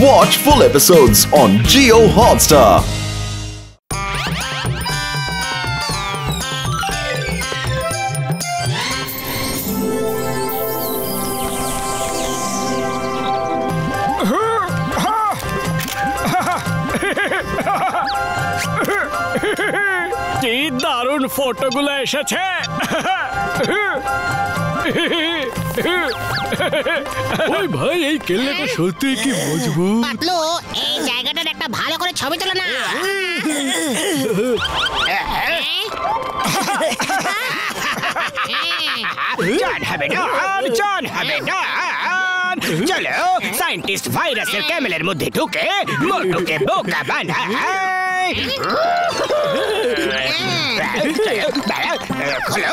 Watch full episodes on Jio Hotstar. কি দারুণ ফটোগুলো এসেছে। ওই ভাই এই কেল্লাটা সত্যি কি বুঝবো। পাতলু এই জায়গাটার একটা ভালো করে ছবি তোলো না। জান হবে ডান, জান হবে ডান। চলো সায়েন্টিস্ট ভাইরাসের ক্যামেলের মধ্যে ঢুকে মোটুকে বোকা বানায়। খোলো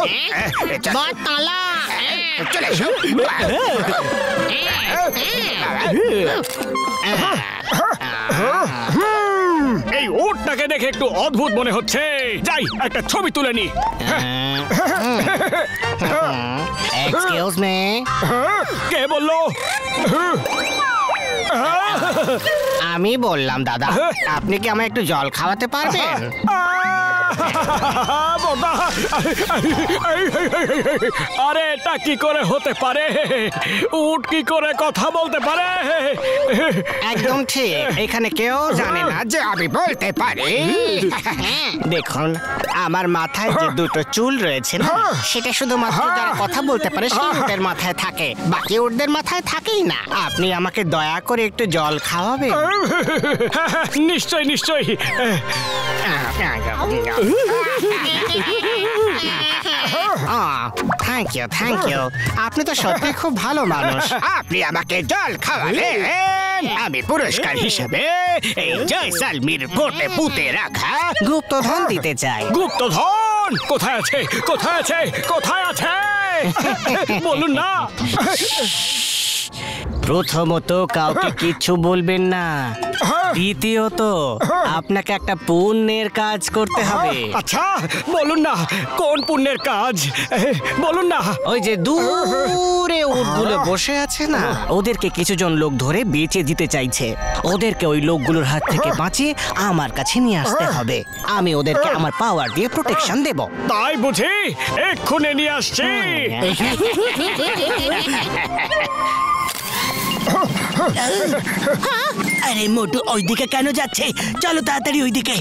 বতলা চলে এসো। এই উটটাকে দেখে একটু অদ্ভুত মনে হচ্ছে। যাই একটা ছবি তুলে নি। এক্সকিউজ মি, কে বললো? আমি বললাম দাদা, আপনি কি আমায় একটু জল খাওয়াতে পারবেন? আরে এটা কি করে হতে পারে? উট কি করে কথা বলতে পারে? একদম ঠিক, এখানে কেউ জানে না যে আমি বলতে পারি। দেখুন আমার মাথায় যে দুটো চুল রয়েছে না, সেটা শুধুমাত্র যারা কথা বলতে পারে সেই উটের মাথায় থাকে, বাকি উটদের মাথায় থাকেই না। আপনি আমাকে দয়া করে একটু জল খাওয়াবেন? নিশ্চয় নিশ্চয়। থ্যাংক ইউ থ্যাংক ইউ, আপনি তো সত্যি খুব ভালো মানুষ। আপনি আমাকে জল খাওয়ালেন, আমি পুরস্কার হিসেবে এই জয়সালমীর কোটে পুঁতে রাখা গুপ্তধন দিতে চাই। গুপ্তধন কোথায় আছে? কোথায় আছে? কোথায় আছে? বলুন না। প্রথমত কাউকে কিচ্ছু বলবেন না, দ্বিতীয়ত আপনাকে একটা পুণ্যের কাজ করতে হবে। আচ্ছা বলুন না, কোন পুণ্যের কাজ বলুন না। ওই যে দূরে উটগুলো বসে আছে না, ওদেরকে কিছুজন লোক ধরে বেচে দিতে চাইছে। ওদেরকে ওই লোকগুলোর হাত থেকে বাঁচিয়ে আমার কাছে নিয়ে আসতে হবে। আমি ওদেরকে আমার পাওয়ার দিয়ে প্রোটেকশন দেব। তাই বুঝি? এক্ষুনি নিয়ে আসছি। আরে মোটু ওইদিকে কেন যাচ্ছে? চলো তাড়াতাড়ি ওইদিকে।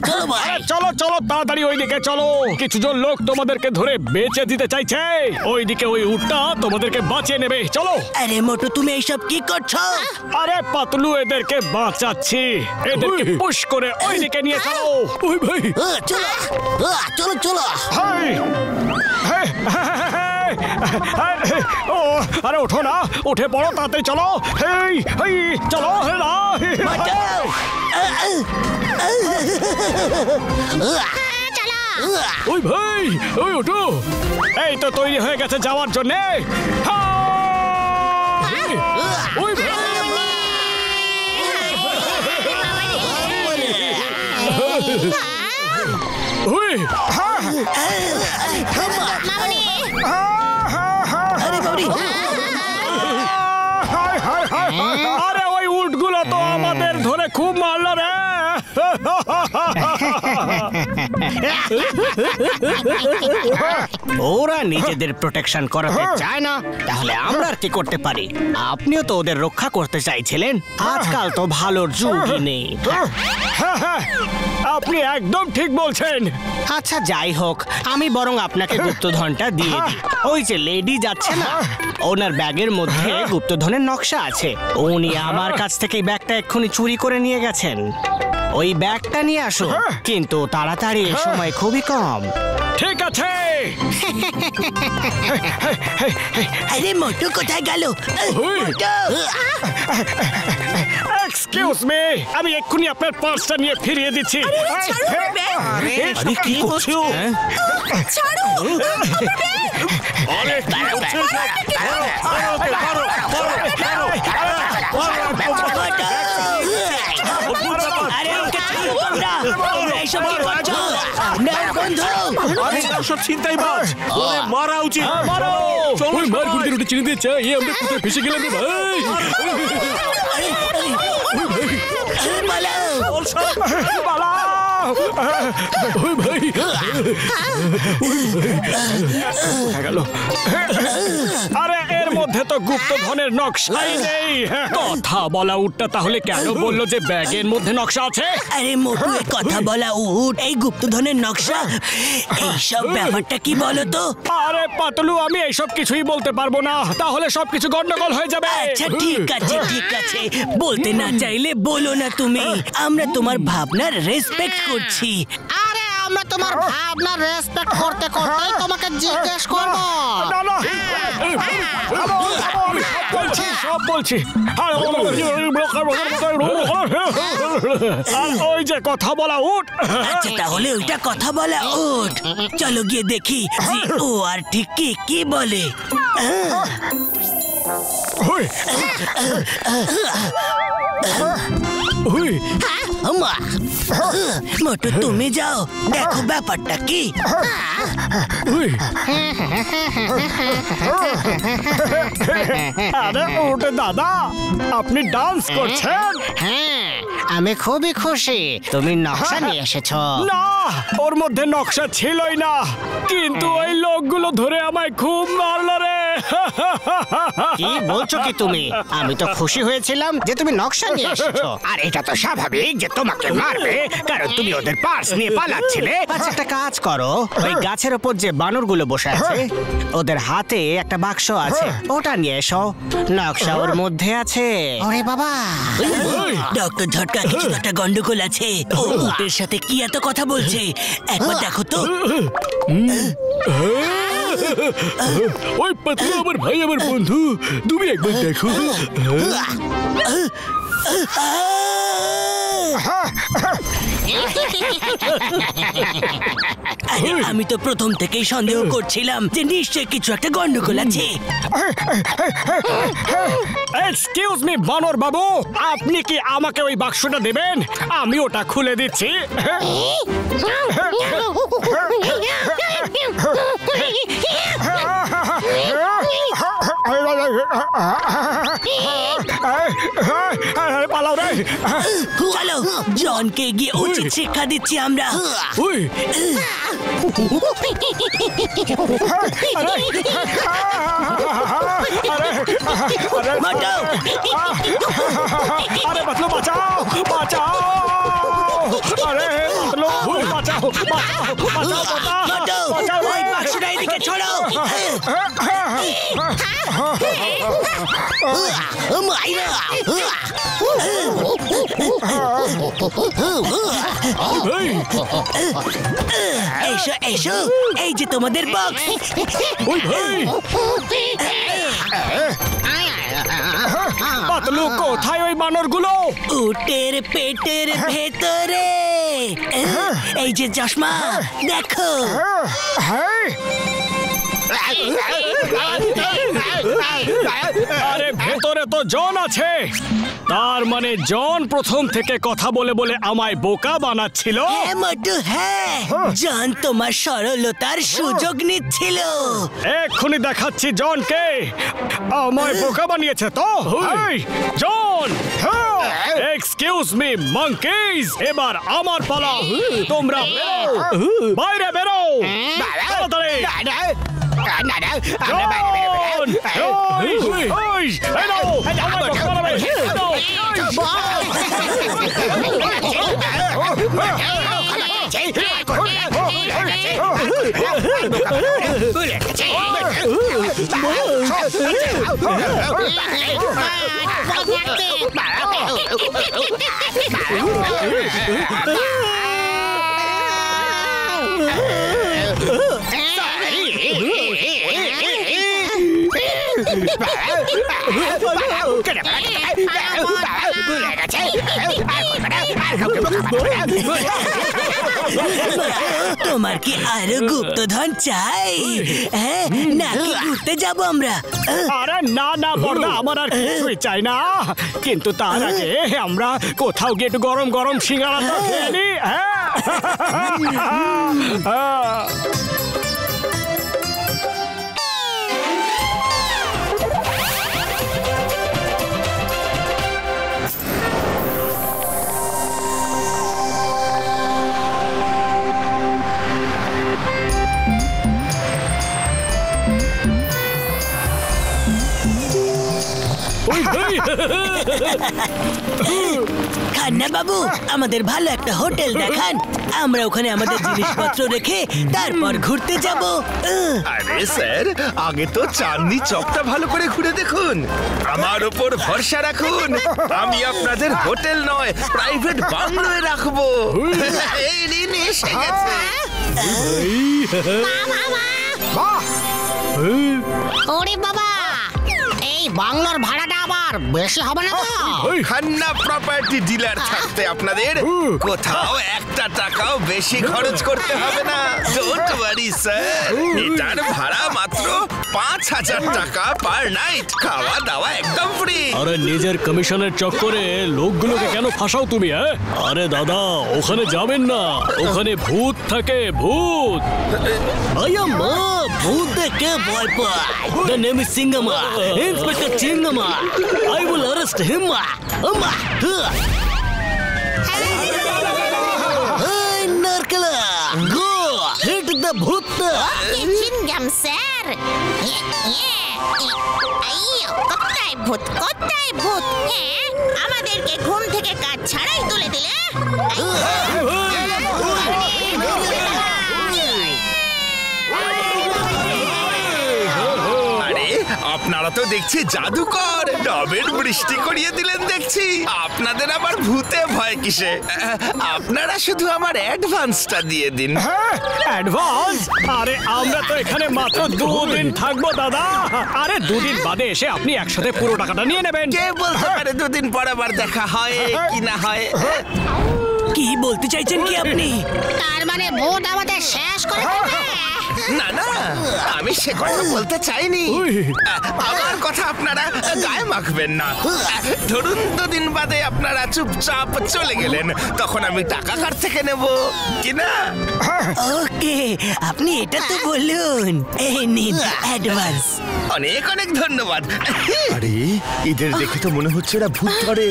চলো ভাই, চলো চলো তাড়াতাড়ি ওইদিকে চলো। কিছুজন লোক তোমাদেরকে ধরে বেচে দিতে চাইছে। ওইদিকে ওই উটটা তোমাদেরকে বাঁচিয়ে নেবে। চলো। আরে মোটু তুমি এইসব কি করছো? আরে পাতলু এদেরকে বাঁচাচ্ছি। এদেরকে পুশ করে ওইদিকে নিয়ে চলো। ওই ভাই চলো চলো চলো। ও আরে ওঠো না, উঠে পড়ো তাড়াতাড়ি চলো। চলো না। ওই ভাই ওই ওঠো, এই তো তৈরি হয়ে গেছে যাওয়ার জন্য। ওই ভাই আরে ওই উটগুলো তো আমাদের ধরে খুব মারলো রে। ওরা নিজেদের প্রোটেকশন করাতে চায় না, তাহলে আমরা আর কি করতে পারি? আপনিও তো ওদের রক্ষা করতে চাইছিলেন। আজকাল তো ভালোর যুগই নেই। আপনি একদম ঠিক বলছেন। আচ্ছা যাই হোক, আমি বরং আপনাকে গুপ্তধনটা দিয়ে দিই। ওই যে লেডি যাচ্ছে না, ওনার ব্যাগের মধ্যে গুপ্তধনের নকশা আছে। উনি আমার কাছ থেকে ব্যাগটা এক্ষুনি চুরি করে নিয়ে গেছেন। ওই ব্যাগটা নিয়ে আসো, কিন্তু তাড়াতাড়ি, সময় খুবই কম। ঠিক আছে। আরে মোটু কোথায় গেল? এক্সকিউজ মি, আমি এক্ষুনি আপনার পার্সটা নিয়ে ফিরিয়ে দিচ্ছি। আরে কি করছো? এইসব কি করছো? সব ছিনতাইবাজ, ওদের মারা উচিত। মারো। ওই মারগুড়িদের উঠে চিনে দিচ্ছে। আমরা কোথায় ফেসে গেলাম রে ভাই। পালাও ওই ভাই গেল আরে এর মধ্যে তো গুপ্তধনের নকশাই নেই কথা বলা উটটা তাহলে কেন বললো যে ব্যাগের মধ্যে নকশা আছে আরে মোটু এই কথা বলা উট এই গুপ্তধনের নকশা এইসব ব্যাপারটা কি বলো তো আরে পাতলু আমি এইসব কিছুই বলতে পারবো না তাহলে সবকিছু গন্ডগোল হয়ে যাবে আচ্ছা ঠিক আছে বলতে না চাইলে বলো না তুমি আমরা তোমার ভাবনার রেসপেক্ট করছি আরে আমরা তোমার ভাবনার রেসপেক্ট করতে করতে তোমাকে জিজ্ঞেস করব না না সব বলছি আর ওই যে কথা বলা উঠ আচ্ছা তাহলে ওইটা কথা বলা উঠ চলো গিয়ে দেখি যে ও আর ঠিক কি বলে মোটু তুমি যাও দেখো ব্যাপারটা কি আরে ওটা দাদা আপনি ডান্স করছেন হ্যাঁ আমি খুবই খুশি তুমি নকশা নিয়ে এসেছো না ওর মধ্যে নকশা ছিলই না কিন্তু ওই লোকগুলো ধরে আমায় খুব মারলো রে কি বলছো কি তুমি আমি তো খুশি হয়েছিলাম যে তুমি নকশা নিয়ে এসেছো আর এটা তো স্বাভাবিক যে তোমাকে মারবে কারণ তুমি ওদের পার্স নিয়ে পালাচ্ছিলে আচ্ছা একটা কাজ করো ওই গাছের উপর যে বানরগুলো বসে আছে ওদের হাতে একটা বাক্স আছে ওটা নিয়ে এসো নকশা ওর মধ্যে আছে ওরে বাবা ডক্টর ঝটকা কিছু একটা গন্ডগোল আছে ও উটের সাথে কি এত কথা বলছে একবার দেখো তো ওই পাতলু আমার ভাই আমার বন্ধু তুমি একবার দেখো আরে আমি তো প্রথম থেকেই সন্দেহ করছিলাম যে নিশ্চয়ই কিছু একটা গন্ডগোল আছে এক্সকিউজ মি বানর বাবু আপনি কি আমাকে ওই বাক্সটা দেবেন আমি ওটা খুলে দিচ্ছি পালাও রে চলো জনকে গিয়ে উচিত শিক্ষা দিচ্ছি আমরা আরে পাতলু বাঁচাও বাঁচাও আরে পাতলু বাঁচাও বাঁচাও ওই বাক্সটা এদিকে ছড়ো এসো এসো এই যে তোমাদের বক্স পাতলু কোথায় ওই বানরগুলো উটের পেটের ভেতরে এই যে চশমা দেখো আরে ভেতরে তো জন আছে তার মানে জন প্রথম থেকে কথা বলে বলে আমায় বোকা বানাচ্ছিল হ্যাঁ মোটু হ্যাঁ জন তোমার সরলতার সুযোগ নিচ্ছিল এক্ষুনি দেখাচ্ছি জনকে আমায় বোকা বানিয়েছে তো জন এক্সকিউজ মি মাঙ্কিজ এবার আমার পালা তোমরা বেরো বাইরে বেরো তাড়াতাড়ি তোমার কি আরো গুপ্তধন চাই হ্যাঁ নাকি ঘুরতে যাবো আমরা আরে না না বড়দা আমার আর কিছুই চাই না কিন্তু তার আগে আমরা কোথাও গিয়ে একটু গরম গরম সিঙ্গারা তো খেয়ে নি ওই ভাই খান্না বাবু, আমাদের ভালো একটা হোটেল দেখান। আমরা ওখানে আমাদের জিনিসপত্র রেখে তারপর ঘুরতে যাব। আরে স্যার, আগে তো চাঁদনি চকটা ভালো করে ঘুরে দেখুন। আমার উপর ভরসা রাখুন, আমি আপনাদের হোটেল নয় প্রাইভেট বাংলোয় রাখবো। এই নিন, এসে গেছে। ওরে বাবা, এই বাংলোর ভাড়াটা আবার বেশি হবে না তো? খান্না প্রপার্টি ডিলার থাকতে আপনাদের কোথাও একটা টাকাও বেশি খরচ করতে হবে না। ডোন্ট ওয়ারি স্যার, এটার ভাড়া মাত্র ৫,০০০ টাকা পার নাইট, খাওয়া দাওয়া একদম ফ্রি। আরে নিজের কমিশনের চক্করে লোকগুলোকে কেন ফাঁসাও তুমি? আরে দাদা, ওখানে যাবেন না, ওখানে ভূত থাকে, ভূত। আয়া মা, ভূত দেখে ভয় পায়। The name is Singama, Inspector Chingama. I will arrest him. Hey, Narkala, go hit the bhoot. Chewing gum sir. কোথায় ভূত, কোথায় ভূত? হ্যাঁ, আমাদেরকে ঘুম থেকে কাজ ছাড়াই তুলে দিলে। আরে আপনারা তো দেখছি জাদুকর, ডবের বৃষ্টি করিয়ে দিলেন দেখছি। আপনাদের আবার ভূতে ভয় কিসে? আপনারা শুধু আমার অ্যাডভান্সটা দিয়ে দিন। অ্যাডভান্স? আরে আমরা তো এখানে মাত্র 2 দিন থাকবো দাদা। আরে 2 দিন বাদে এসে আপনি একসাথে পুরো টাকাটা নিয়ে নেবেন। কে বলতে পারে 2 দিন পর আবার দেখা হয় কি না হয়? কি বলতে চাইছেন কি আপনি? তার মানে ভূত আমাদের শেষ করে দেবে? না না, আমি সে কথা বলতে চাইনি। আমার কথা আপনারা গায়ে মাখবেন না। ধরুন 2 দিন বাদে আপনারা চুপচাপ চলে গেলেন, তখন আমি টাকা কার থেকে নেব কিনা? ওকে, আপনি এটা তো বলুন। এই নিন অ্যাডভান্স। অনেক অনেক ধন্যবাদ। আরে এদের দেখে তো মনে হচ্ছে এরা ভূত ধরে।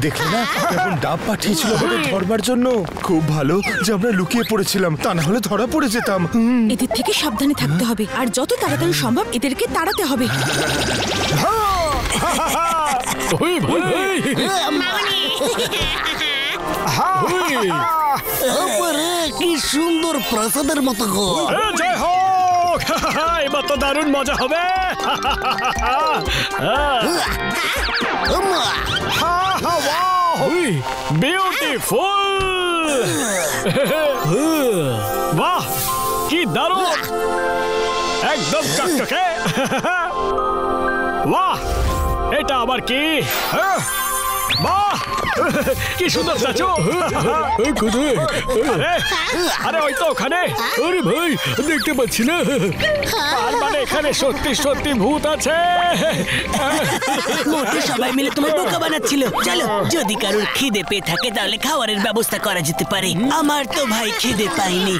দেখলে না এখন ডাব পাঠিয়েছিল আমাদের ধরবার জন্য। খুব ভালো যে আমরা লুকিয়ে পড়েছিলাম, তা না হলে ধরা পড়ে যেতাম। এদের থেকে সাবধানে থাকতে হবে, আর যত তাড়াতাড়ি সম্ভব এদেরকে তাড়াতে হবে। ওই ভাই, কি সুন্দর প্রাসাদের মতো ঘর। জয় হোক। এবার তো দারুণ মজা হবে। বিউটিফুল। বাহ, কি দারুণ, একদম চকচকে। বাহ, এটা আবার কি? বাহ, কি সুন্দর স্ট্যাচু। আরে ওই তো ওখানে। আরে ভাই, দেখতে পাচ্ছি না। তার মানে এখানে সত্যি সত্যি ভূত আছে। মোটে সবাই মিলে তোমার বোকা বানাচ্ছিল। চলো, যদি কারোর খিদে পেয়ে থাকে তাহলে খাবারের ব্যবস্থা করা যেতে পারে। আমার তো ভাই খিদে পাইনি।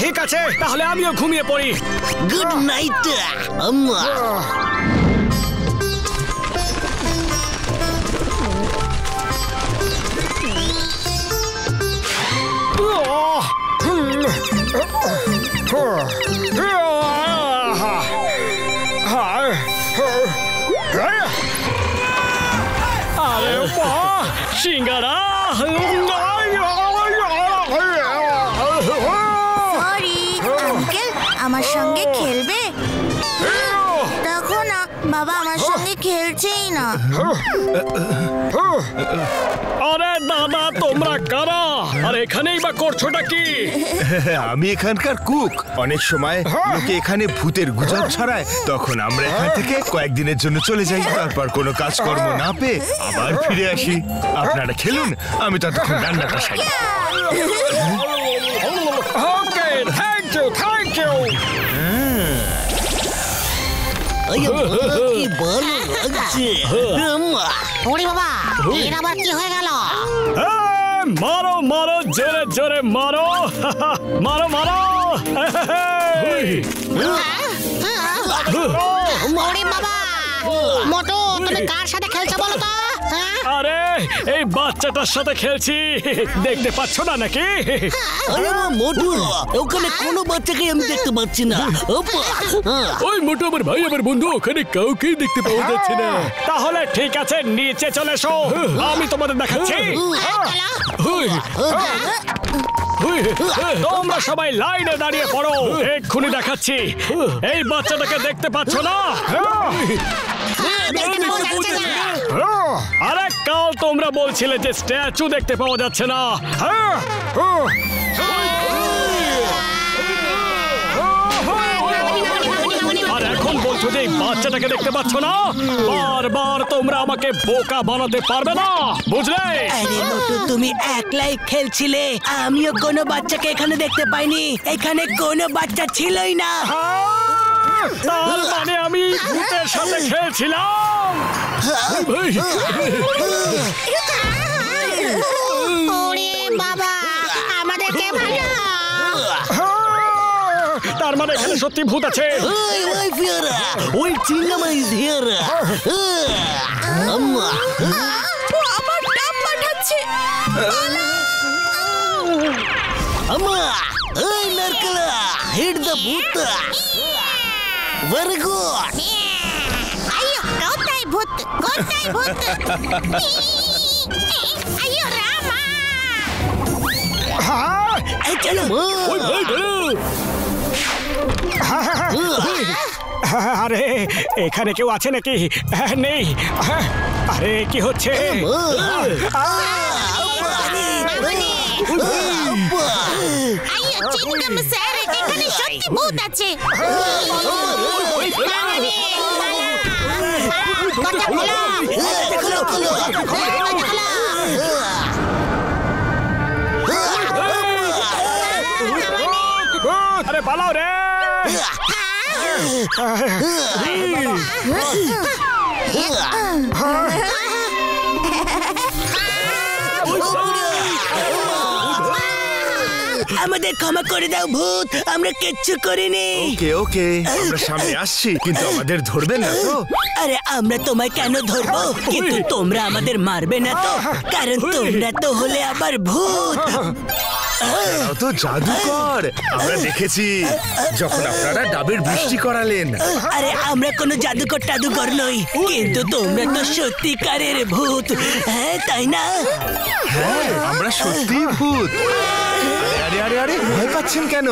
ঠিক আছে, তাহলে আমিও ঘুমিয়ে পড়ি। গুড নাইট আম্মা। আরে বাহ, সিঙ্গারা। সরি আঙ্কেল, আমার সঙ্গে খেলবে? দেখো না, বাবা আমার সঙ্গে খেলছেই না। আরে দাদা, তোমরা কারা? আর এখানেই বা করছোটা কি? আমি এখানকার কুক। অনেক সময় লোকে এখানে ভূতের গুজব ছড়ায়, তখন আমরা এখান থেকে কয়েকদিনের জন্য চলে যাই। তারপর কোনো কাজকর্ম না পেয়ে আবার ফিরে আসি। আপনারা খেলুন, আমি ততক্ষণ রান্নাটা সারি। ওকে, থ্যাংক ইউ, থ্যাংক ইউ। কি ভালো লাগছে আম্মা। ওরে বাবা, এর আবার কি হয়ে গেল? মারো মারো, জোরে জোরে মারো। মারো মারো। ওরে বাবা, মোটু, তুমি কার সাথে খেলছো বলো তো? আরে এই বাচ্চাটার সাথে খেলছি, দেখতে পাচ্ছ না নাকি? আরে মোটু, ওখানে কোনো বাচ্চাকে আমি দেখতে পাচ্ছি না। ওই মোটু আমার ভাই, আমার বন্ধু, ওখানে কাউকেই দেখতে পাওয়া যাচ্ছে না। তাহলে ঠিক আছে, নিচে চলে এসো, আমি তোমাদের দেখাচ্ছি। তোমরা সবাই লাইনে দাঁড়িয়ে পড়ো, এক্ষুনি দেখাচ্ছি। এই বাচ্চাটাকে দেখতে পাচ্ছ না? আরে কাল তোমরা বলছিলে যে স্ট্যাচু দেখতে পাওয়া যাচ্ছে না। আর এখন বলছো যে এই বাচ্চাটাকে দেখতে পাচ্ছ না? বারবার তোমরা আমাকে বোকা বানাতে পারবে না, বুঝলে? আরে মোটু, তুমি একলাই খেলছিলে, আমিও কোনো বাচ্চাকে এখানে দেখতে পাইনি। এখানে কোনো বাচ্চা ছিলই না। তার মানে আমি ভূতের সাথে খেলছিলাম। ওরে বাবা, আমাদেরকে ভালো। তার মানে এখানে সত্যি ভূত আছে। ওই ফিয়ারা, ওই চিংগামা ইজ হিয়ার। আম্মা, ও আমার ডাব পাঠাচ্ছে। আম্মা, ওই নারকেলা, হিট দ্য ভূত। Very good. আইয়ো, কোথায় ভূত? কোথায় ভূত? আইয়ো রামা! এই চলো। ওই ভাই, আরে এখানে কেউ আছে নাকি? নেই। আরে কি হচ্ছে? আইয়ো চিংগাম স্যার, এখানে সত্যি ভূত আছে। আরে পালাও রে! আমাদের ক্ষমা করে দাও ভূত, আমরা কিচ্ছু করিনি। ওকে ওকে, আমরা সামনে আসছি, কিন্তু আমাদের ধরবেন না তো? আরে আমরা তোমায় কেন ধরবো? কিন্তু তোমরা আমাদের মারবে না তো? কারণ তোমরা তো হলে আবার ভূত। আপনারাও তো জাদুকর, আমরা দেখেছি যখন আপনারা ডাবের বৃষ্টি করালেন। আরে আমরা কোনো জাদুকর টাদুকর নই, কিন্তু তোমরা তো সত্যিকারের ভূত, হ্যাঁ তাই না? হ্যাঁ, আমরা সত্যিই ভূত। আরে আরে আরে, ভয় পাচ্ছেন কেন?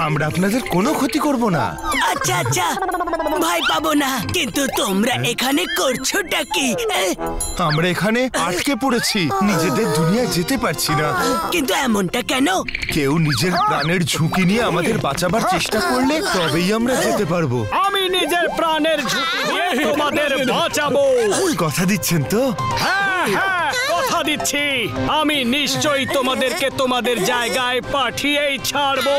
আমরা আপনাদের কোনো ক্ষতি করব না। আচ্ছা আচ্ছা, ভয় পাবো না, কিন্তু তোমরা এখানে করছোটা কি? আমরা এখানে আটকে পড়েছি, নিজেদের দুনিয়ায় যেতে পারছি না। কিন্তু এমনটা কেন? কেউ নিজের প্রাণের ঝুঁকি নিয়ে আমাদের বাঁচাবার চেষ্টা করলে তবেই আমরা যেতে পারবো। আমি নিজের প্রাণের ঝুঁকি নিয়ে তোমাদের বাঁচাবো। কথা দিচ্ছেন তো? হ্যাঁ হ্যাঁ, কথা দিচ্ছি, আমি নিশ্চয়ই তোমাদেরকে তোমাদের জায়গায় পাঠিয়েই ছাড়বো।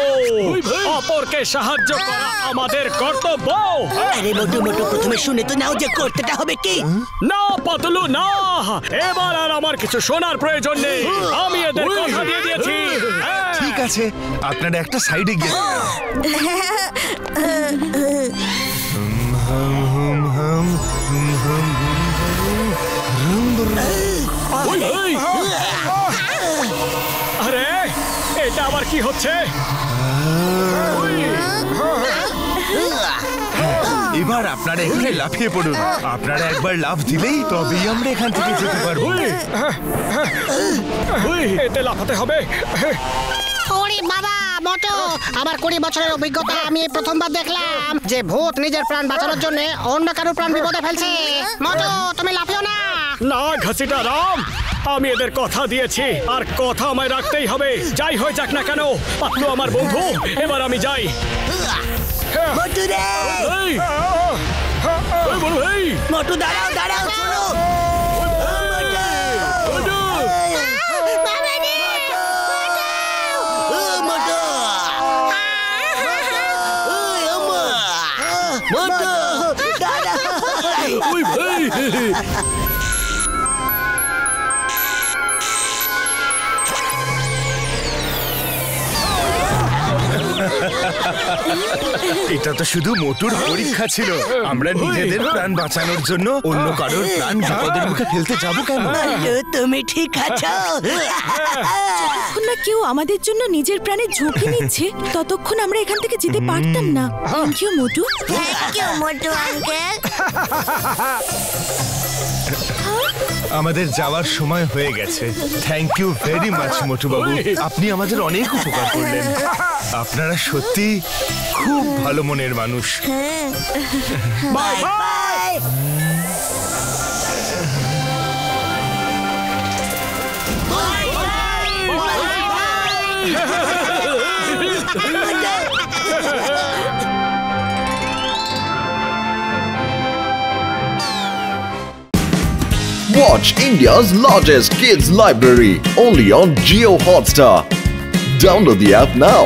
অপরকে সাহায্য করা আমাদের কর্তব্য। আরে মোটু মোটু, প্রথমে শুনে তো নাও যে করতেটা হবে কি। না পাতলু না, এবার আর আমার কিছু শোনার প্রয়োজন নেই, আমি এদের কথা দিয়ে দিয়েছি। ঠিক আছে, আপনারা একটা সাইডে গিয়ে আরে এটা আবার কি হচ্ছে? এবার আপনারা এখানে লাফিয়ে পড়ুন। আপনারা একবার লাফ দিলেই তবেই আমরা এখান থেকে যেতে পারবো। এতে লাফাতে হবে। ওরে বাবা মোটু, আমার 20 বছরের অভিজ্ঞতা, আমি এই প্রথমবার দেখলাম যে ভূত নিজের প্রাণ বাঁচানোর জন্য অন্য কারোর প্রাণ বিপদে ফেলছে। মোটু, তুমি লাফিও না। না ঘাসিটা রাম, আমি এদের কথা দিয়েছি আর কথা আমায় রাখতেই হবে, যাই হয়ে যাক না কেন। পাতলু আমার বন্ধু, এবার আমি যাই। মোটু রে, মোটু দাঁড়াও দাঁড়াও, শোনো। এটা তো শুধু মোটুর পরীক্ষা ছিল। আমরা নিজেদের প্রাণ বাঁচানোর জন্য অন্য কারোর প্রাণ বিপদের মুখে ফেলতে যাবো কেন? তুমি ঠিক আছো? যতক্ষণ না কেউ আমাদের জন্য নিজের প্রাণের ঝুঁকি নিচ্ছে ততক্ষণ আমরা এখান থেকে যেতে পারতাম না। থ্যাংক ইউ মোটু। থ্যাংক ইউ মোটু আঙ্কেল। আমাদের যাওয়ার সময় হয়ে গেছে। থ্যাংক ইউ ভেরি মাচ মোটু বাবু, আপনি আমাদের অনেক উপকার করলেন। আপনারা সত্যি খুব ভালো মনের মানুষ। Bye bye. Watch India's largest kids library only on Jio Hotstar. Download the app now.